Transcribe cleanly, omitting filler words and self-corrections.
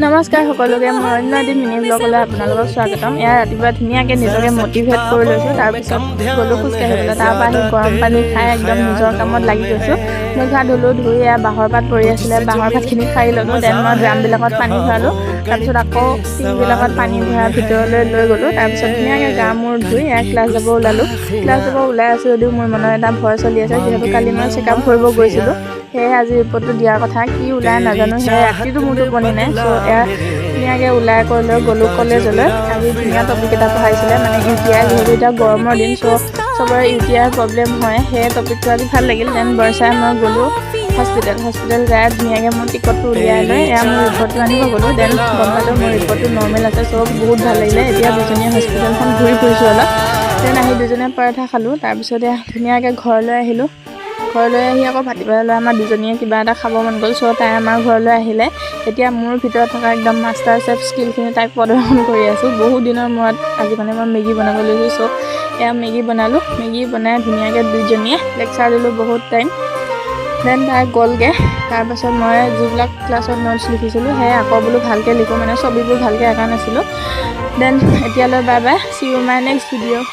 নমস্কাৰ সকলোকে মই অন্য এটি মিনি ব্লগলৈ আপোনালোকক স্বাগতম। এয়া ৰাতিপুৱা ধুনীয়াকৈ নিজকে মটিভেট কৰি লৈছোঁ। তাৰপিছত গ'লোঁ খোজকাঢ়িবলৈ। তাৰপৰা আহি গৰম পানী খাই একদম নিজৰ কামত লাগি গৈছোঁ। মুখ হাত ধুলোঁ, ধুই এয়া বাঁহৰ পাত পৰি আছিলে, বাঁহৰ পাতখিনি খাই ল'লোঁ। দেন মই ড্ৰামবিলাকত পানী ভৰালোঁ। তাৰপিছত আকৌ টিংবিলাকত পানী ভৰাই ভিতৰলৈ লৈ গ'লোঁ। তাৰপিছত ধুনীয়াকৈ গা মূৰ ধুই এয়া ক্লাছ যাব ওলালোঁ। ক্লাছ যাব ওলাই আছোঁ যদিও মোৰ মনত এটা ভয় চলি আছে, যিহেতু কালি মই চেকআপ কৰিব গৈছিলোঁ। সেয়ে আজি ৰিপৰ্টটো দিয়াৰ কথা, কি ওলাই নাজানো। সেয়ে ৰাতিটো মোৰ টোপনি নাই। চ' এয়া ধুনীয়াকৈ ওলাই কৰি লৈ গ'লোঁ কলেজলৈ। আজি ধুনীয়া টপিক এটা পঢ়াইছিলে, মানে UTI, যিহেতু এতিয়া গৰমৰ দিন। চ' চবৰে UTI প্ৰব্লেম হয়, সেয়ে টপিকটো আজি ভাল লাগিল। দেন বৰচাই মই গ'লোঁ হস্পিটেল যাই ধুনীয়াকৈ মোৰ টিকটটো উলিয়াই লৈ এয়া মোৰ ৰিপৰ্টটো আনিব গ'লোঁ। দেন গম পালোঁ মোৰ ৰিপৰ্টটো নৰ্মেল আছে। চ' বহুত ভাল লাগিলে। এতিয়া দুজনীয়ে হস্পিটেলখন ঘূৰি ফুৰিছোঁ অলপ। দেন আহি দুজনীয়ে পৰঠা খালোঁ। তাৰপিছত এয়া ধুনীয়াকৈ ঘৰলৈ আহিলোঁ। ঘৰলৈ আহি আকৌ ভাটিবেলালৈ আমাৰ দুজনীয়ে কিবা এটা খাব মন গ'ল। চ' তাই আমাৰ ঘৰলৈ আহিলে। এতিয়া মোৰ ভিতৰত থকা একদম মাষ্টাৰ চেফ স্কিলখিনি তাইক প্ৰদৰ্শন কৰি আছোঁ। বহুত দিনৰ মূৰত আজি মানে মই মেগী বনাব লৈছোঁ। চ' এয়া মেগী বনালোঁ। মেগী বনাই ধুনীয়াকৈ দুইজনীয়ে লেকচাৰ দিলোঁ বহুত টাইম। দেন তাই গ'লগৈ। তাৰপাছত মই যিবিলাক ক্লাছত নোটছ লিখিছিলোঁ সেয়ে আকৌ বোলো ভালকৈ লিখোঁ, মানে ছবিবোৰ ভালকৈ আঁকা নাছিলোঁ। দেন এতিয়ালৈ bye bye, C you my next video'.